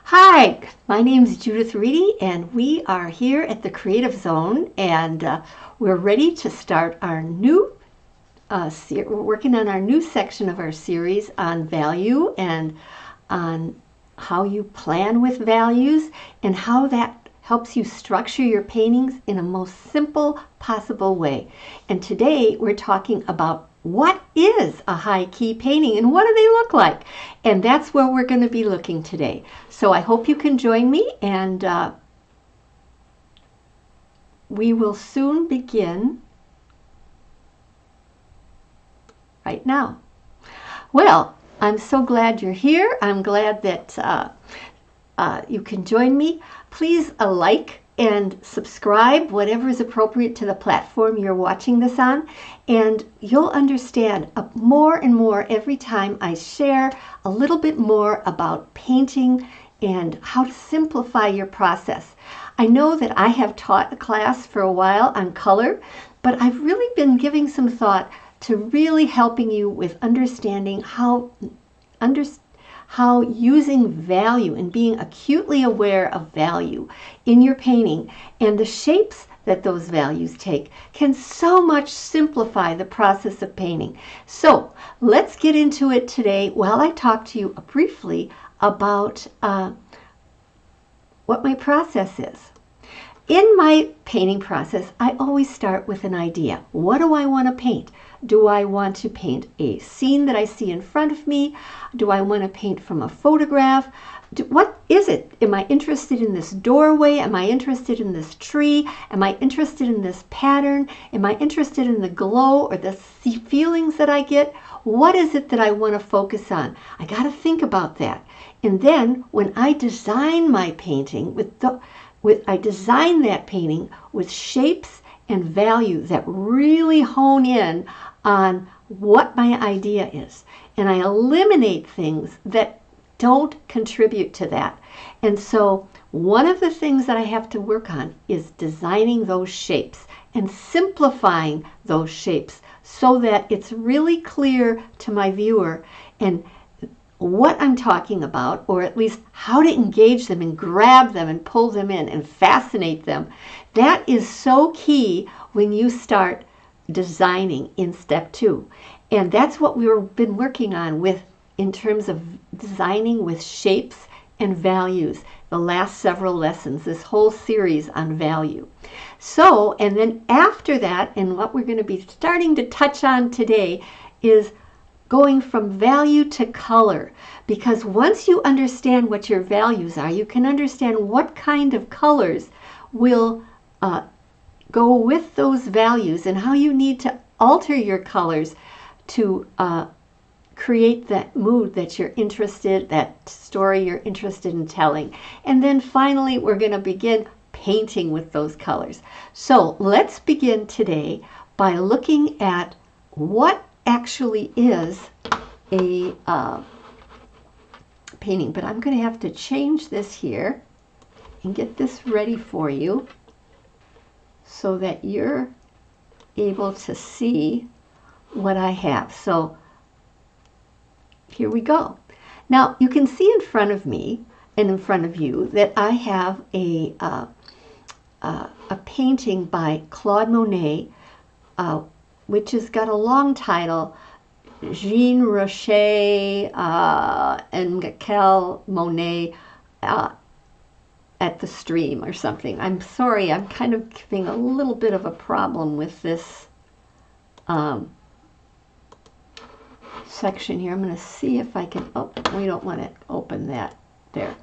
Hi, my name is Judith Reedy, and we are here at the Creative Zone, and we're ready to start our new we're working on our new section of our series on value and on how you plan with values and how that helps you structure your paintings in a most simple possible way. And today we're talking about what is a high key painting and what do they look like? And that's where we're going to be looking today. So I hope you can join me, and we will soon begin right now. Well, I'm so glad you're here. I'm glad that you can join me. Please like and subscribe, whatever is appropriate to the platform you're watching this on, and you'll understand more and more every time I share a little bit more about painting and how to simplify your process. I know that I have taught a class for a while on color, but I've really been giving some thought to really helping you with understanding how using value and being acutely aware of value in your painting and the shapes that those values take can so much simplify the process of painting. So let's get into it today while I talk to you briefly about what my process is. In my painting process, I always start with an idea. What do I want to paint? Do I want to paint a scene that I see in front of me? Do I want to paint from a photograph? What is it? Am I interested in this doorway? Am I interested in this tree? Am I interested in this pattern? Am I interested in the glow or the feelings that I get? What is it that I want to focus on? I got to think about that. And then when I design my painting I design that painting with shapes and value that really hone in on what my idea is. And I eliminate things that don't contribute to that. And so one of the things that I have to work on is designing those shapes and simplifying those shapes so that it's really clear to my viewer and what I'm talking about, or at least how to engage them and grab them and pull them in and fascinate them. That is so key when you start designing in step 2. And that's what we've been working on in terms of designing with shapes and values, the last several lessons, this whole series on value. So, and then after that, and what we're going to be starting to touch on today is going from value to color, because once you understand what your values are, you can understand what kind of colors will go with those values and how you need to alter your colors to create that mood that you're interested, that story you're interested in telling. And then finally, we're going to begin painting with those colors. So let's begin today by looking at what actually is a painting. But I'm going to have to change this here and get this ready for you so that you're able to see what I have. So here we go. Now you can see in front of me and in front of you that I have a painting by Claude Monet, which has got a long title, Jean Rocher and Michel Monet at the stream or something. I'm sorry, I'm kind of having a little bit of a problem with this section here. I'm going to see if I can, oh, we don't want to open that there.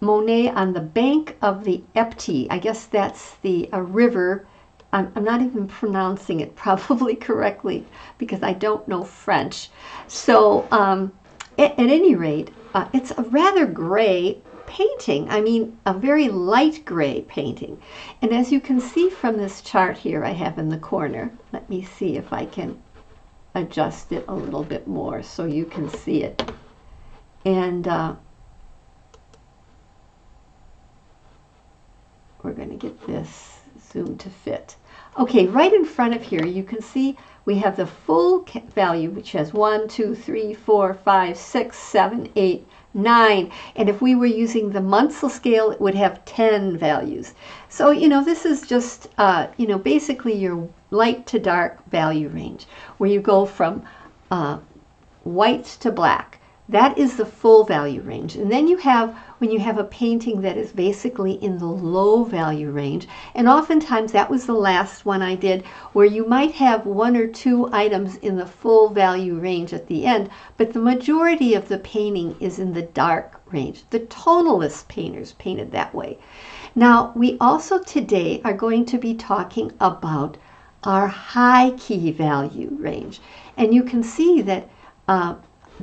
Monet on the bank of the Epte. I guess that's the river. I'm not even pronouncing it probably correctly because I don't know French. So at any rate, it's a rather gray painting. I mean, a very light gray painting. And as you can see from this chart here I have in the corner, let me see if I can adjust it a little bit more so you can see it. And we're going to get this zoom to fit. Okay, right in front of here you can see we have the full value, which has 1, 2, 3, 4, 5, 6, 7, 8, 9. And if we were using the Munsell scale, it would have 10 values. So, this is just, basically your light to dark value range, where you go from white to black. That is the full value range. And then when you have a painting that is basically in the low value range, and oftentimes that was the last one I did, where you might have 1 or 2 items in the full value range at the end, but the majority of the painting is in the dark range. The tonalist painters painted that way. Now, we also today are going to be talking about our high key value range. And you can see that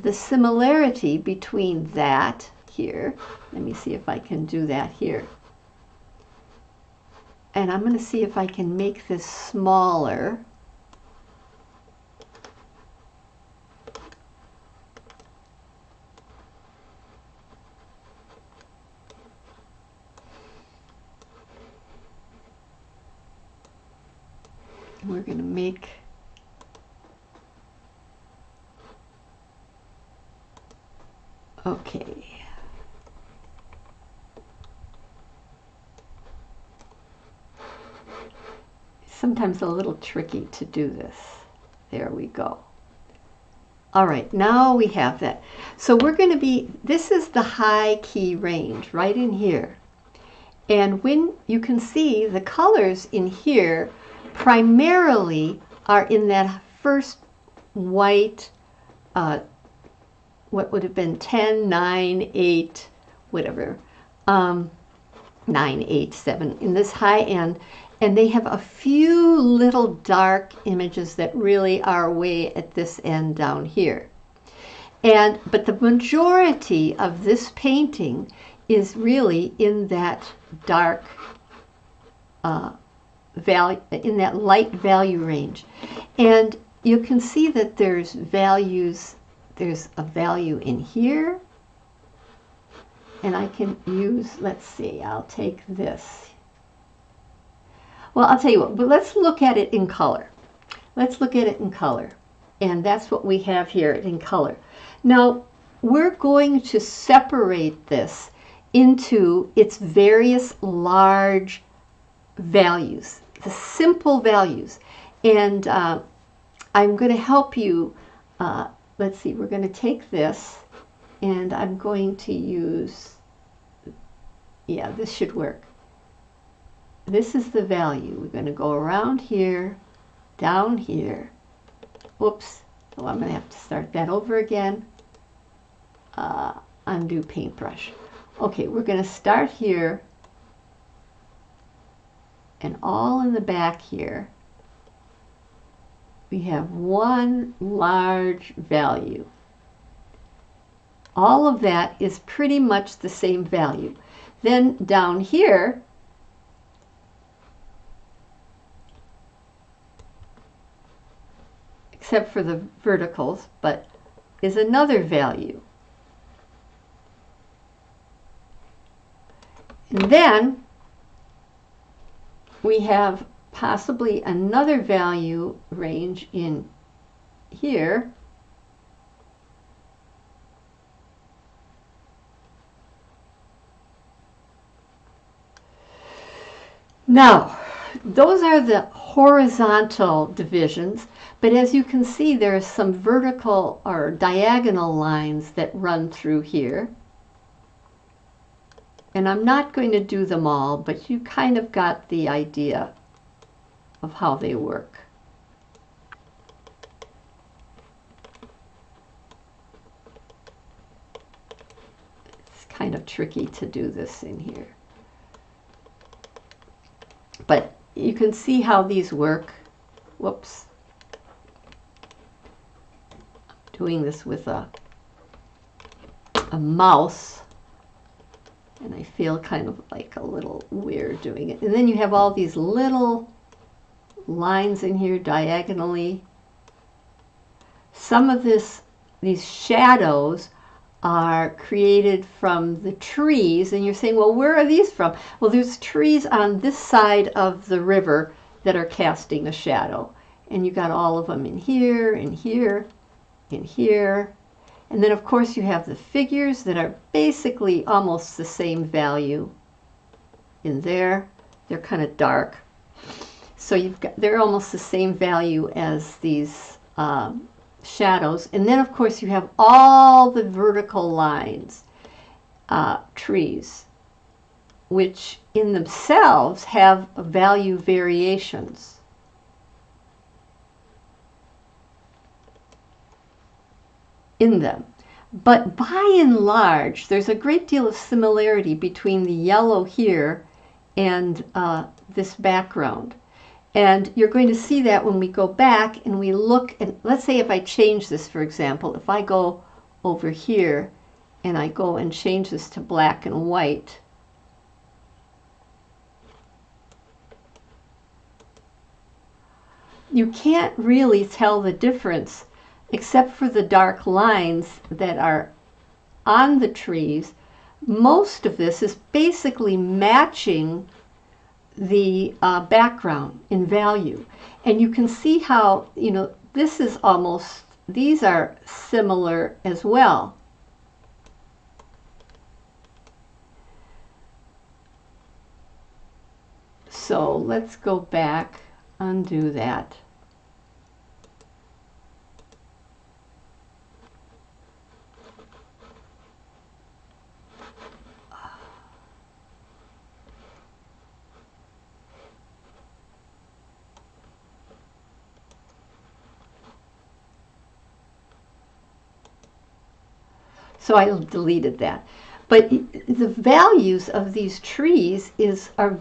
the similarity between that here, let me see if I can do that here. And I'm going to see if I can make this smaller. We're going to make okay. Sometimes a little tricky to do this. There we go. All right, now we have that. So we're going to be, this is the high key range right in here. And when you can see the colors in here primarily are in that first white, what would have been 10, 9, 8, whatever, 9, 8, 7 in this high end. And they have a few little dark images that really are way at this end down here. But the majority of this painting is really in that dark value, in that light value range. And you can see that there's values, there's a value in here. And I can use, let's see, I'll take this. Well, I'll tell you what, but let's look at it in color. Let's look at it in color. And that's what we have here in color. Now, we're going to separate this into its various large values, the simple values. And I'm going to help you. Let's see, we're going to take this, and I'm going to use, yeah, this should work. This is the value. We're going to go around here, down here. Whoops. Oh, I'm going to have to start that over again. Undo paintbrush. Okay, we're going to start here. And all in the back here, we have one large value. All of that is pretty much the same value. Then down here, except for the verticals, but is another value. And then we have possibly another value range in here. Now, those are the horizontal divisions, but as you can see, there are some vertical or diagonal lines that run through here. And I'm not going to do them all, but you kind of got the idea of how they work. It's kind of tricky to do this in here. But you can see how these work. Whoops. I'm doing this with a mouse. And I feel kind of like a little weird doing it. And then you have all these little lines in here diagonally. Some of these shadows are created from the trees. And you're saying, well, where are these from? Well, there's trees on this side of the river that are casting a shadow. and you got all of them in here, in here, in here. And then of course you have the figures that are basically almost the same value in there. They're kind of dark. So they're almost the same value as these shadows. And then of course you have all the vertical lines, trees, which in themselves have value variations. In them. But by and large, there's a great deal of similarity between the yellow here and this background. And you're going to see that when we go back and we look, and let's say if I change this, for example, if I go over here and I go and change this to black and white, you can't really tell the difference except for the dark lines that are on the trees. Most of this is basically matching the background in value. And you can see how, you know, this is almost, these are similar as well. So let's go back, undo that. So I deleted that. But the values of these trees are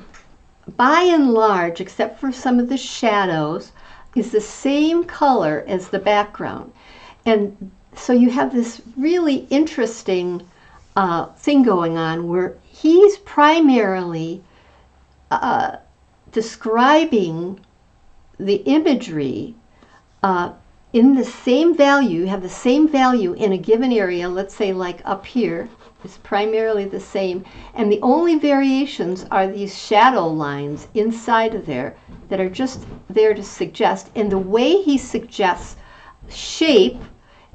by and large, except for some of the shadows, is the same color as the background. And so you have this really interesting thing going on where he's primarily describing the imagery in the same value. You have the same value in a given area, let's say like up here, it's primarily the same, and the only variations are these shadow lines inside of there that are just there to suggest, and the way he suggests shape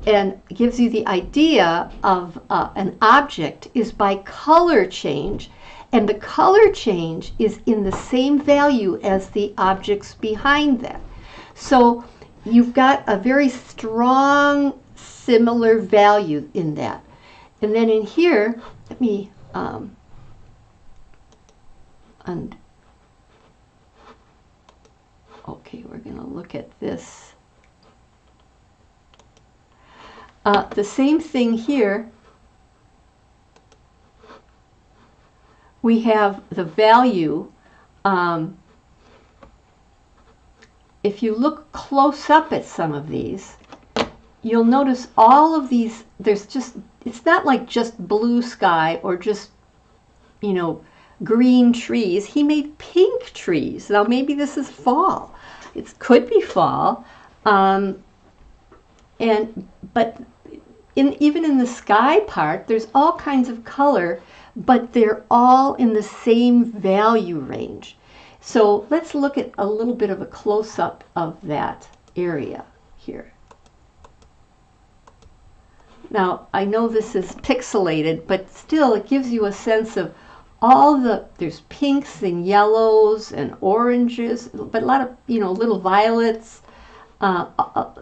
and gives you the idea of an object is by color change, and the color change is in the same value as the objects behind that. So you've got a very strong similar value in that. And then in here, let me okay, we're going to look at this. The same thing here. We have the value. If you look close up at some of these, you'll notice all of these, there's just, it's not like just blue sky or just, you know, green trees. He made pink trees. Now maybe this is fall. It could be fall. But even in the sky part, there's all kinds of color, but they're all in the same value range. So let's look at a little bit of a close-up of that area here. Now, I know this is pixelated, but still it gives you a sense of all there's pinks and yellows and oranges, but a lot of, you know, little violets,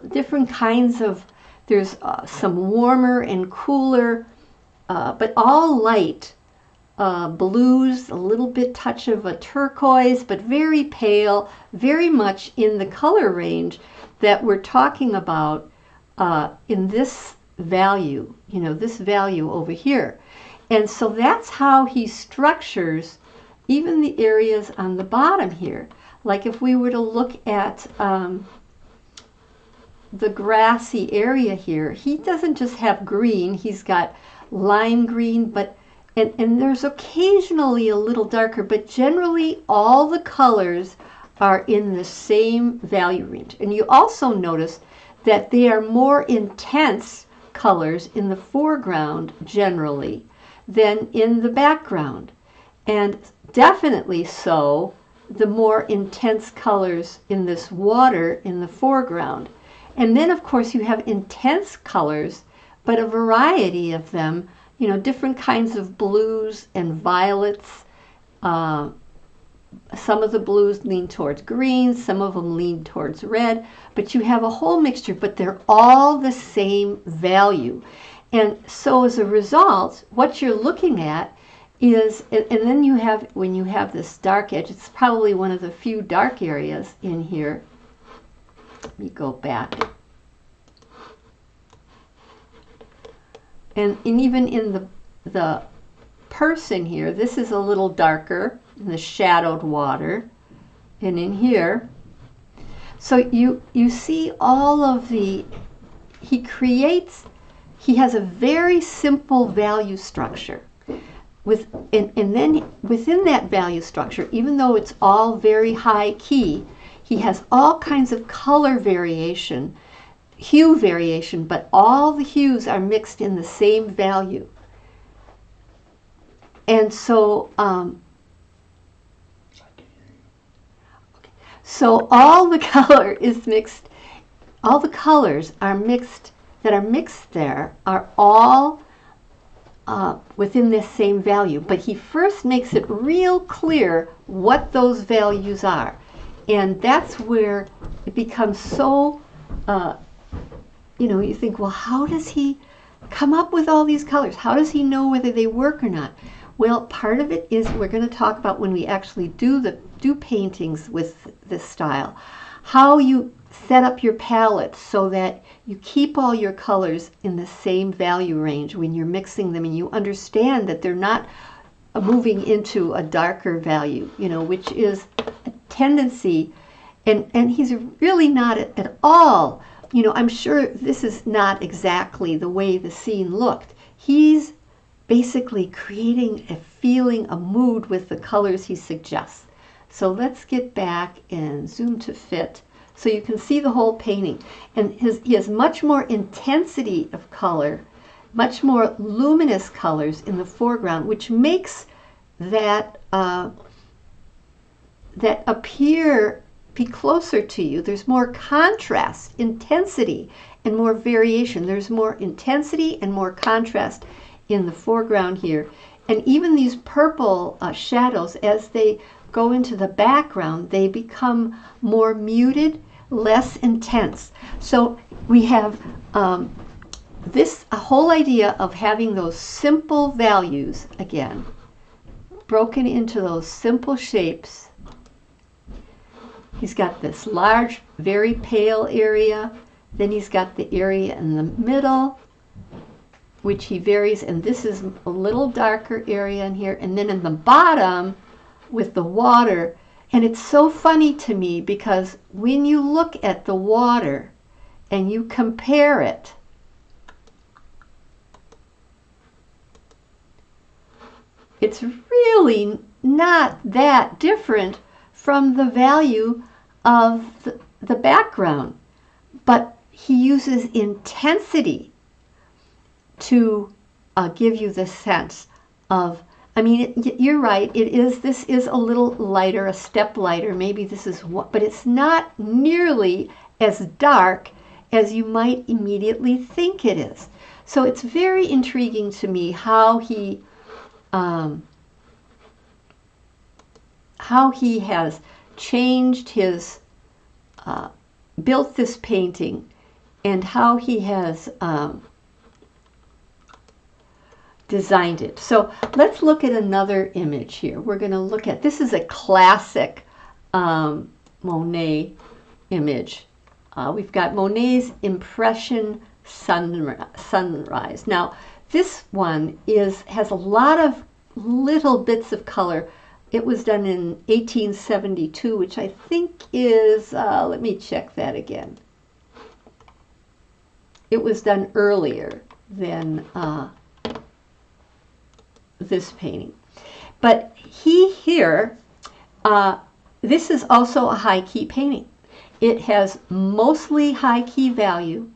different kinds of, there's some warmer and cooler, but all light. Blues, a little bit touch of a turquoise, but very pale, very much in the color range that we're talking about in this value, you know, this value over here. And so that's how he structures even the areas on the bottom here. Like if we were to look at the grassy area here, he doesn't just have green, he's got lime green, but and there's occasionally a little darker, but generally all the colors are in the same value range. And you also notice that they are more intense colors in the foreground generally than in the background. And definitely so the more intense colors in this water in the foreground. And then, of course, you have intense colors, but a variety of them, you know, different kinds of blues and violets. Some of the blues lean towards green, some of them lean towards red, but you have a whole mixture, but they're all the same value. And so as a result, what you're looking at is, and then you have, when you have this dark edge, it's probably one of the few dark areas in here. Let me go back. And even in the person here, this is a little darker in the shadowed water, and in here, so you see all of the, he has a very simple value structure and then within that value structure, even though it's all very high key, he has all kinds of color variation, hue variation, but all the hues are mixed in the same value. And so so all the color is mixed, all the colors are mixed, that are mixed there are all within this same value. But he first makes it real clear what those values are. And that's where it becomes so, you know, you think, well, how does he come up with all these colors? How does he know whether they work or not? Well, part of it is, we're going to talk about when we actually do paintings with this style, how you set up your palette so that you keep all your colors in the same value range when you're mixing them, and you understand that they're not moving into a darker value, you know, which is a tendency, and he's really not at all, you know, I'm sure this is not exactly the way the scene looked. He's basically creating a feeling, a mood with the colors he suggests. So let's get back and zoom to fit so you can see the whole painting. And he has much more intensity of color, much more luminous colors in the foreground, which makes that that appear be closer to you. There's more contrast, intensity, and more variation. There's more intensity and more contrast in the foreground here. And even these purple shadows, as they go into the background, they become more muted, less intense. So we have this whole idea of having those simple values, again, broken into those simple shapes. He's got this large, very pale area. Then he's got the area in the middle, which he varies, and this is a little darker area in here. And then in the bottom with the water, and it's so funny to me because when you look at the water and you compare it, it's really not that different from the value of the background, but he uses intensity to give you the sense of, I mean, you're right, this is a little lighter, a step lighter, maybe this is what, but it's not nearly as dark as you might immediately think it is. So it's very intriguing to me how he has changed his, built this painting, and how he has designed it. So let's look at another image here. We're going to look at, this is a classic Monet image. We've got Monet's Impression Sunrise. Now this one has a lot of little bits of color. It was done in 1872, which I think is, let me check that again. It was done earlier than this painting. But here, this is also a high key painting. It has mostly high key value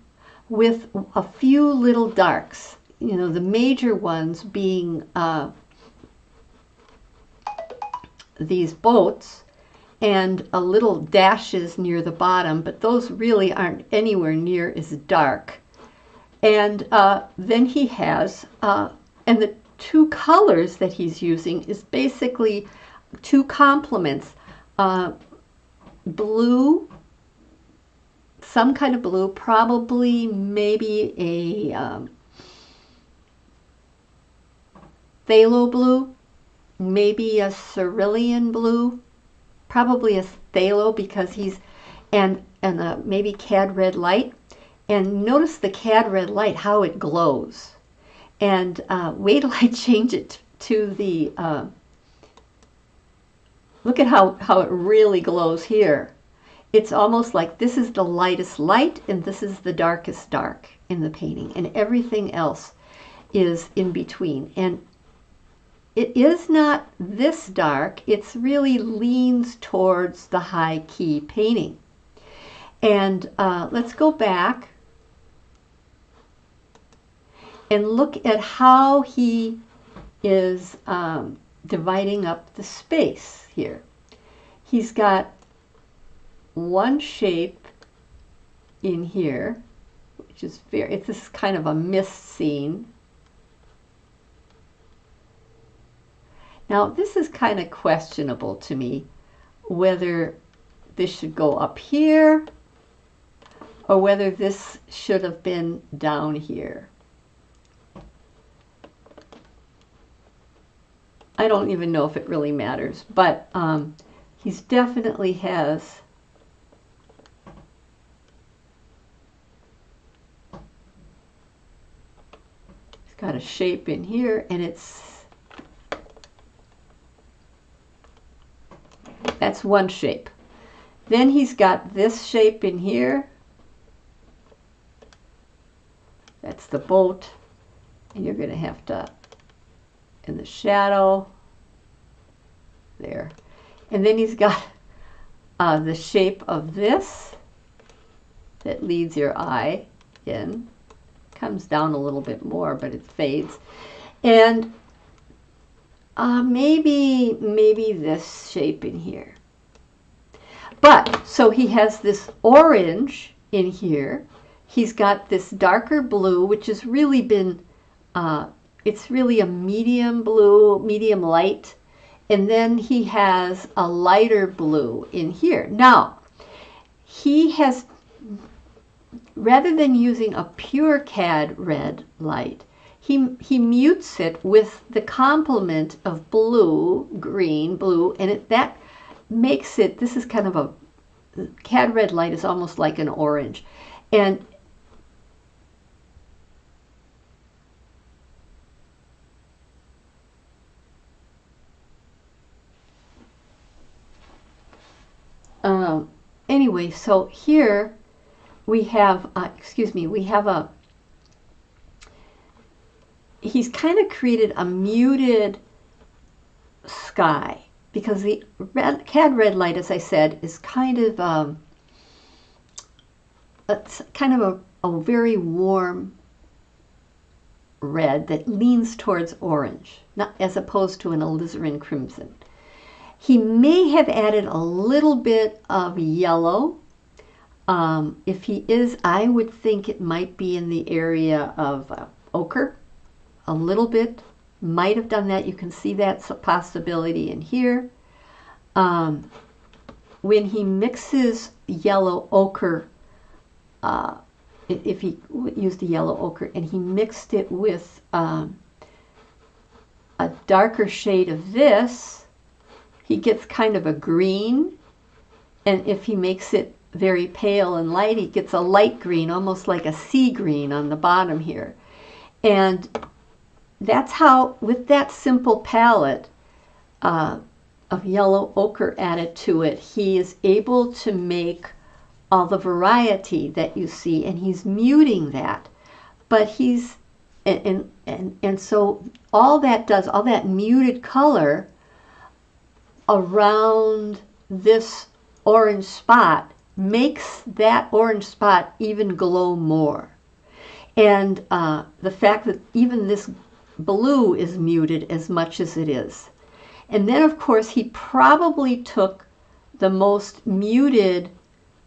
with a few little darks, you know, the major ones being these boats and a little dashes near the bottom, but those really aren't anywhere near as dark. And then he has, and the two colors that he's using is basically two complements, blue, some kind of blue, probably maybe a phthalo blue, maybe a cerulean blue, probably a phthalo because he's, and maybe cad red light. And notice the cad red light, how it glows. And wait till I change it to the, look at how it really glows here. It's almost like this is the lightest light and this is the darkest dark in the painting. And everything else is in between. And it is not this dark, it's really leans towards the high key painting. And let's go back and look at how he is dividing up the space here. He's got one shape in here, which is this is kind of a mist scene. Now, this is kind of questionable to me, whether this should go up here or whether this should have been down here. I don't even know if it really matters, but he's definitely has got a shape in here, and that's one shape. Then he's got this shape in here. That's the boat, and you're going to have to, in the shadow, there. And then he's got the shape of this that leads your eye in. Comes down a little bit more, but it fades. And maybe this shape in here. But, so he has this orange in here. He's got this darker blue, which has really been, it's really a medium blue, medium light. And then he has a lighter blue in here. Now, he has, rather than using a pure cad red light, he mutes it with the complement of blue, green, blue, and that makes it, this is kind of a, cad red light is almost like an orange. And anyway, so here we have, he's kind of created a muted sky, because the cad red light, as I said, is kind of it's kind of a very warm red that leans towards orange, not as opposed to an alizarin crimson. He may have added a little bit of yellow. If he is, I would think it might be in the area of ochre. A little bit, might have done that. You can see that's a possibility in here. When he mixes yellow ochre, if he used the yellow ochre and he mixed it with a darker shade of this, he gets kind of a green. And if he makes it very pale and light, he gets a light green, almost like a sea green on the bottom here. And that's how, with that simple palette of yellow ochre added to it, he is able to make all the variety that you see, and he's muting that. But he's, and so all that does, all that muted color around this orange spot makes that orange spot even glow more. And the fact that even this blue is muted as much as it is. And then, of course, he probably took the most muted,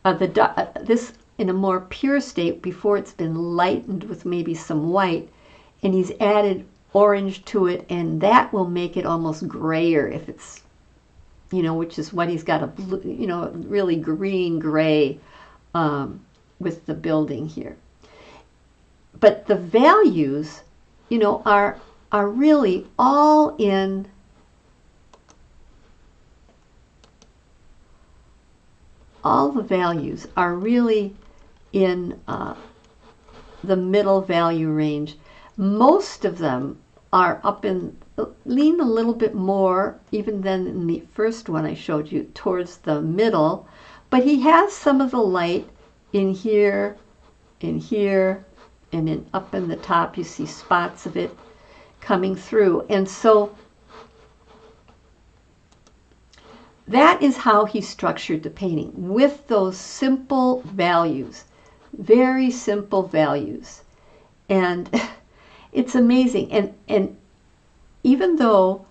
this in a more pure state before it's been lightened with maybe some white, and he's added orange to it, and that will make it almost grayer if it's, which is what he's got a blue, really green gray with the building here. But the values, are really all in all the values are really in the middle value range. Most of them are up in, lean a little bit more, even than in the first one I showed you, towards the middle. But he has some of the light in here, and then up in the top you see spots of it coming through. And so that is how he structured the painting, with those simple values, very simple values. And it's amazing. And even though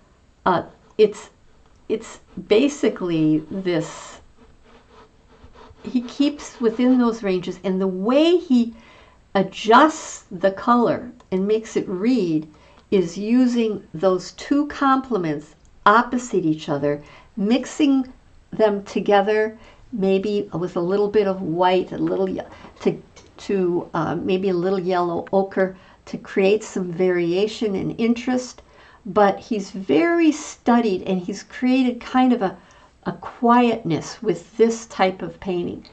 it's basically this, he keeps within those ranges, and the way he adjusts the color and makes it read is using those two complements opposite each other, mixing them together, maybe with a little bit of white, a little to maybe a little yellow ochre, to create some variation and interest. But he's very studied, and he's created kind of a quietness with this type of painting.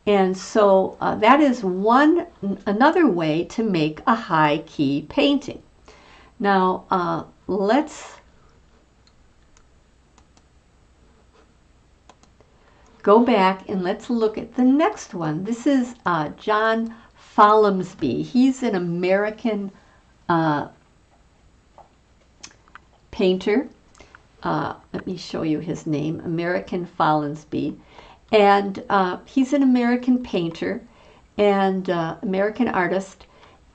And so that is another way to make a high key painting. Now let's go back and let's look at the next one. This is John Follansbee. He's an American painter. Let me show you his name, American Follansbee. And he's an American painter and American artist.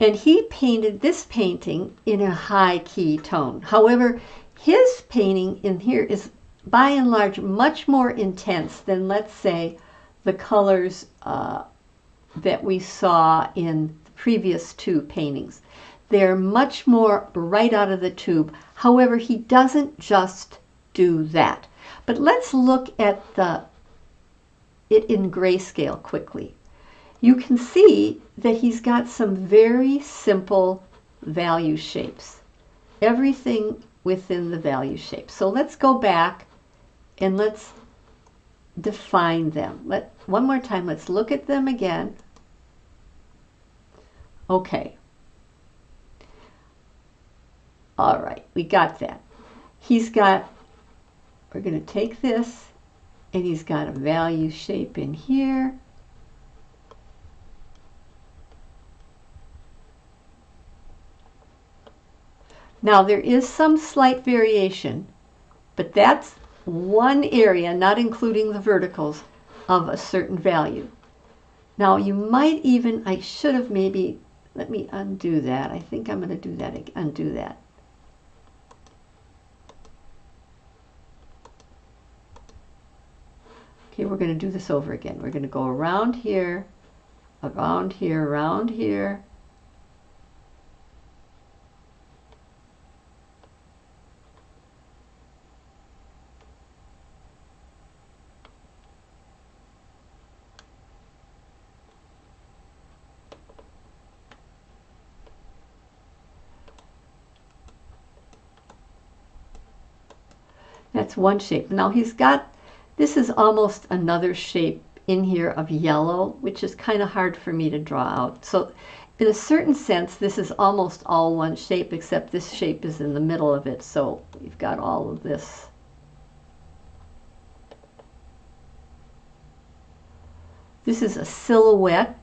And he painted this painting in a high key tone. However, his painting in here is by and large much more intense than, let's say, the colors that we saw in the previous two paintings. They're much more right out of the tube. However, he doesn't just do that. But let's look at it in grayscale quickly. You can see that he's got some very simple value shapes. Everything within the value shape. So let's go back and let's define them. One more time, let's look at them again. Okay. All right, we got that. We're going to take this, and he's got a value shape in here. Now there is some slight variation, but that's one area, not including the verticals, of a certain value. Now you might even, I should have maybe, let me undo that. I think I'm going to do that, undo that. Okay, we're going to do this over again. We're going to go around here, around here, around here. That's one shape. Now he's got, this is almost another shape in here of yellow, which is kind of hard for me to draw out. So in a certain sense, this is almost all one shape, except this shape is in the middle of it. So we've got all of this. This is a silhouette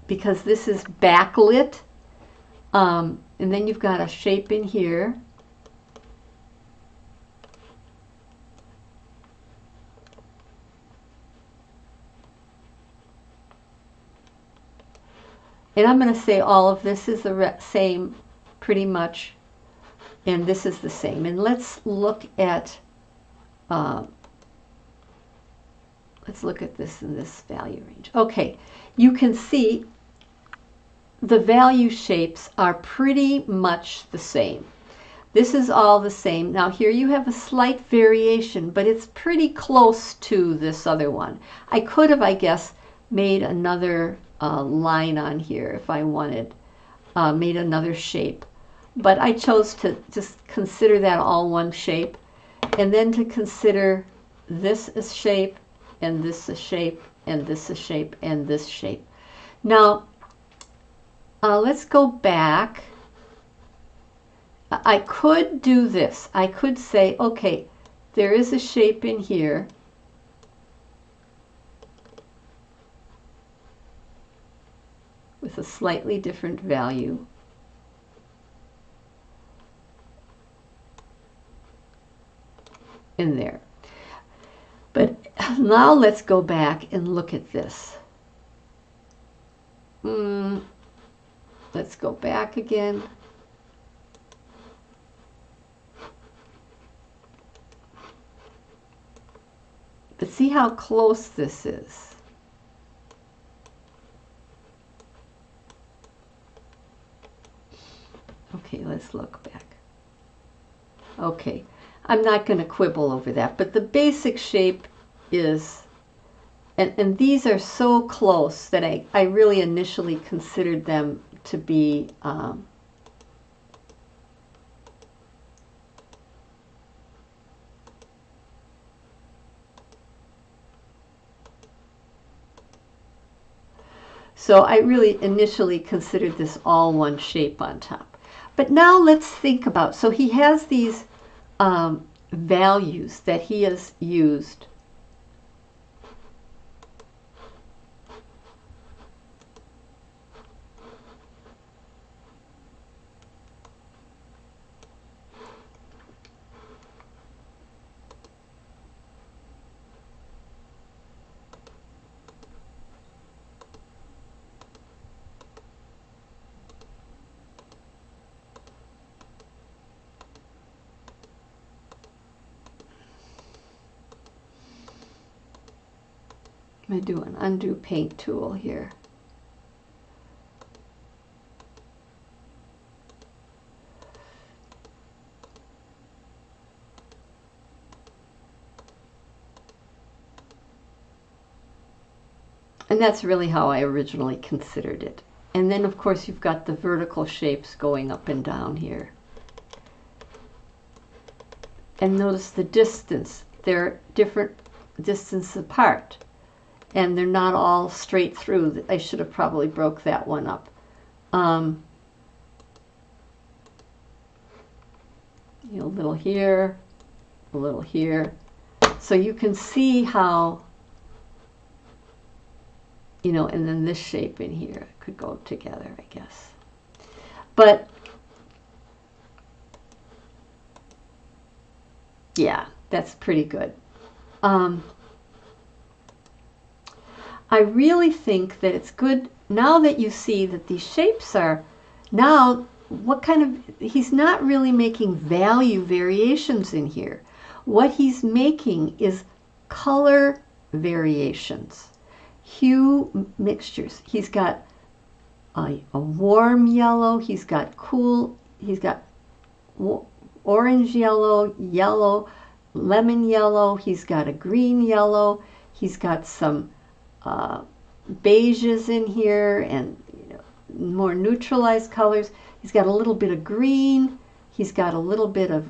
because this is backlit. And then you've got a shape in here. And I'm going to say all of this is the same pretty much, and this is the same. And let's look at let's look at this in this value range. Okay, you can see the value shapes are pretty much the same. This is all the same. Now here you have a slight variation, but it's pretty close to this other one. I could have, I guess, made another line on here if I wanted, made another shape. But I chose to just consider that all one shape, and then to consider this a shape, and this a shape, and this a shape, and this shape. Now, let's go back. I could do this. I could say, okay, there is a shape in here. With a slightly different value. In there. But now let's go back and look at this. Let's go back again. But see how close this is. Okay, let's look back. Okay, I'm not going to quibble over that, but the basic shape is, and these are so close that I really initially considered them to be so I really initially considered this all one shape on top. But now let's think about, so he has these values that he has used. I'm going to do an undo paint tool here. And that's really how I originally considered it. And then of course you've got the vertical shapes going up and down here. And notice the distance. They're different distance apart. And they're not all straight through. I should have probably broke that one up. You know, a little here, a little here. So you can see how, you know, and then this shape in here could go together, I guess. But yeah, that's pretty good. I really think that it's good now that you see that these shapes are now what kind of, he's not really making value variations in here. What he's making is color variations, hue mixtures. He's got a warm yellow, he's got cool, he's got orange yellow, yellow, lemon yellow, he's got a green yellow, he's got some beiges in here and, you know, more neutralized colors. He's got a little bit of green. He's got a little bit of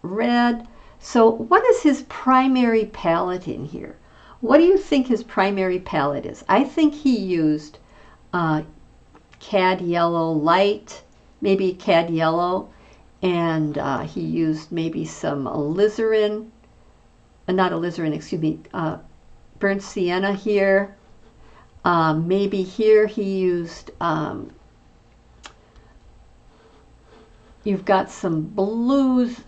red. So what is his primary palette in here? What do you think his primary palette is? I think he used cad yellow light, maybe cad yellow, and he used maybe some alizarin, not alizarin, excuse me, burnt sienna here. Maybe here he used, you've got some blues.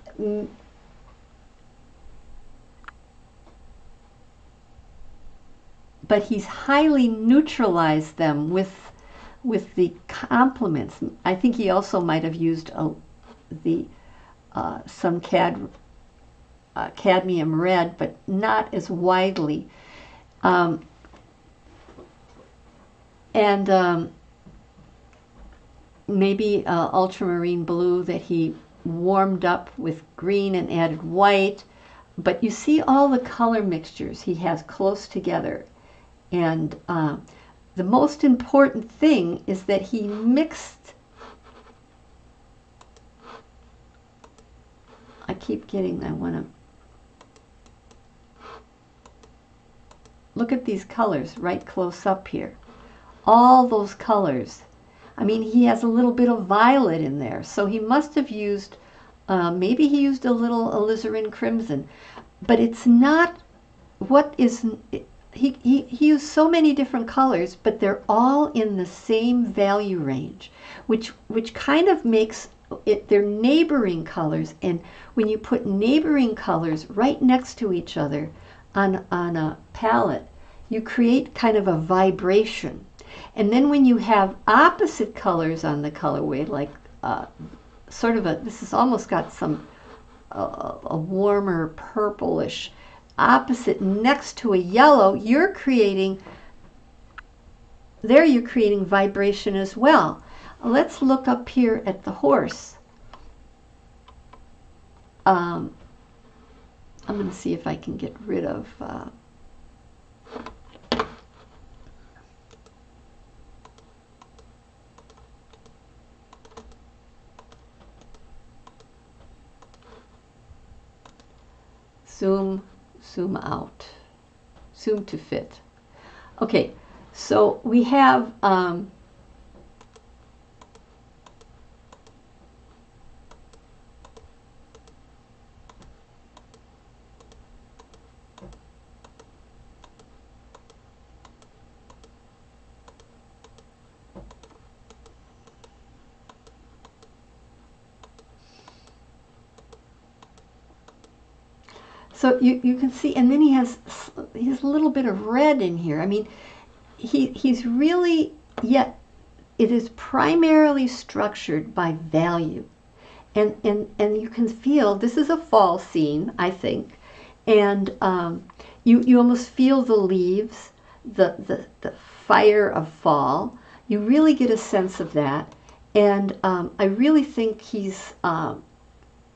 But he's highly neutralized them with the complements. I think he also might have used some cadmium red, but not as widely. Um, and maybe ultramarine blue that he warmed up with green and added white. But you see all the color mixtures he has close together. And the most important thing is that he mixed. I want to look at these colors right close up here. All those colors. I mean, he has a little bit of violet in there, so he must have used, maybe he used a little alizarin crimson, but it's not what is, he used so many different colors, but they're all in the same value range, which kind of makes it, they're neighboring colors, and when you put neighboring colors right next to each other on a palette, you create kind of a vibration. And then when you have opposite colors on the colorway, like sort of this has almost got some a warmer purplish opposite next to a yellow, you're creating vibration as well. Let's look up here at the horse. I'm going to see if I can get rid of zoom out, zoom to fit. Okay, so we have so you can see, and then he has a little bit of red in here. I mean, he's really, yet it is primarily structured by value. And you can feel, this is a fall scene, I think, and you almost feel the leaves, the fire of fall. You really get a sense of that. And I really think he's...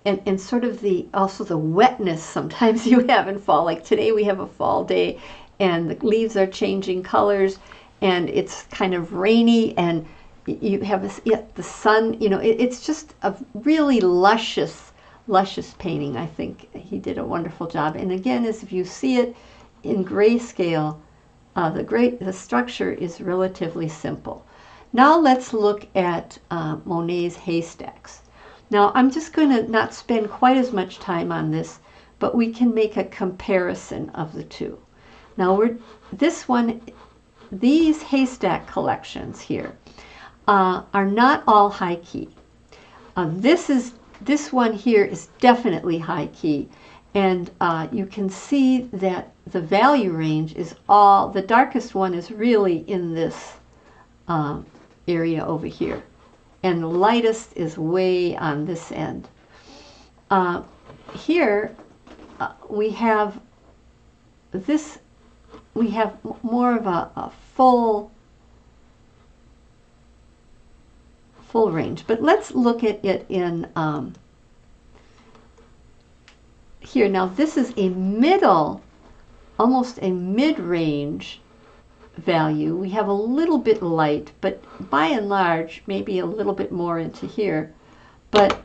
and sort of also the wetness sometimes you have in fall. Like today we have a fall day and the leaves are changing colors and it's kind of rainy and you have the sun, you know, it's just a really luscious painting. I think he did a wonderful job. And again, as if you see it in grayscale, the structure is relatively simple. Now let's look at Monet's haystacks. Now, I'm just going to not spend quite as much time on this, but we can make a comparison of the two. Now, these haystack collections here are not all high key. This one here is definitely high key, and you can see that the value range is the darkest one is really in this area over here. And the lightest is way on this end. Here we have more of a full range. But let's look at it in here. Now this is a almost a mid-range value. We have a little bit light, but by and large maybe a little bit more into here, but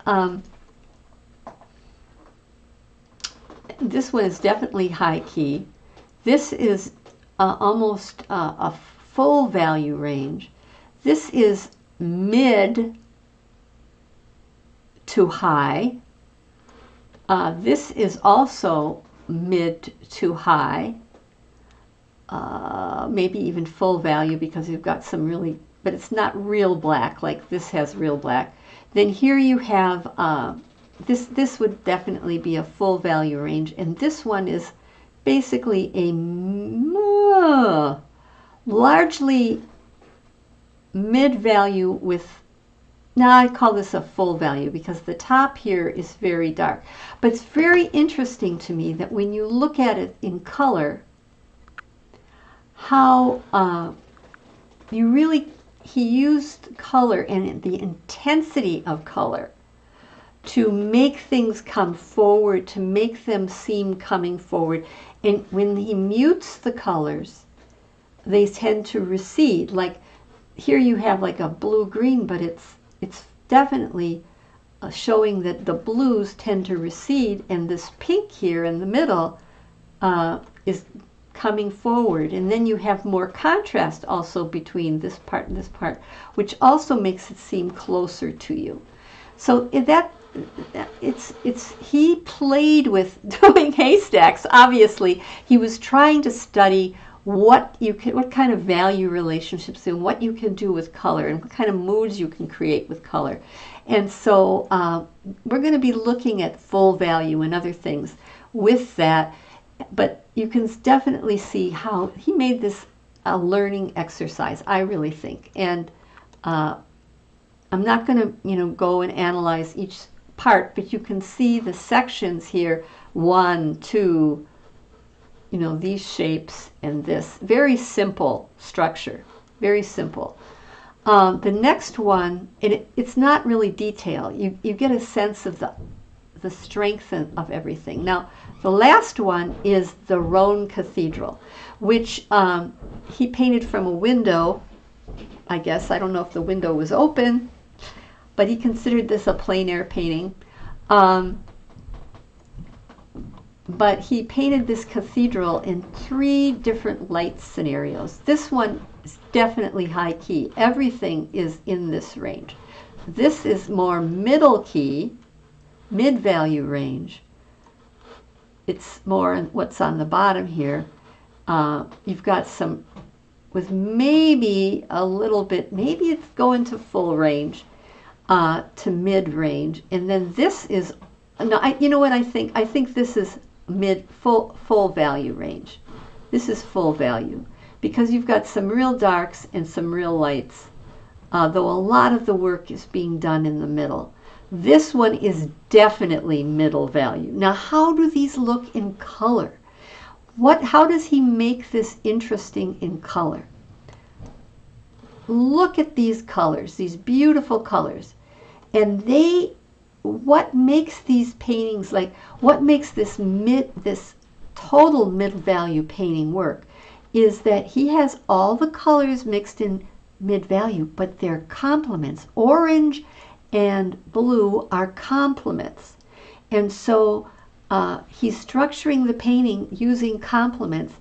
this one is definitely high key. This is almost a full value range. This is mid to high. This is also mid to high. Maybe even full value because you've got some really, but it's not real black like this has real black. Then here you have this would definitely be a full value range, and this one is basically a largely mid value with, now I call this a full value because the top here is very dark. But it's very interesting to me that when you look at it in color, how he used color and the intensity of color to make things come forward, to make them seem coming forward. And when he mutes the colors, they tend to recede. Like here you have like a blue-green, but it's definitely showing that the blues tend to recede, and this pink here in the middle is coming forward. And then you have more contrast also between this part and this part, which also makes it seem closer to you. So he played with doing haystacks. Obviously, he was trying to study what kind of value relationships and what you can do with color and what kind of moods you can create with color. And so we're going to be looking at full value and other things with that. But you can definitely see how he made this a learning exercise, I really think. And I'm not going to, go and analyze each part, but you can see the sections here, 1, 2, these shapes and this. Very simple structure, very simple. The next one, it's not really detailed. You get a sense of the strength of everything. Now, the last one is the Rhone Cathedral, which he painted from a window, I guess. I don't know if the window was open, but he considered this a plein air painting. But he painted this cathedral in 3 different light scenarios. This one is definitely high key. Everything is in this range. This is more middle key, mid-value range. It's more what's on the bottom here. You've got some with maybe a little bit, maybe it's going to full range, to mid-range. And then this is, no, you know what I think? I think this is full value range. This is full value because you've got some real darks and some real lights, though a lot of the work is being done in the middle. This one is definitely middle value. Now, how do these look in color? How does he make this interesting in color? Look at these colors, these beautiful colors. And what makes these paintings, like what makes this total mid-value painting work is that he has all the colors mixed in mid-value, but they're complements. Orange and blue are complements. And so he's structuring the painting using complements.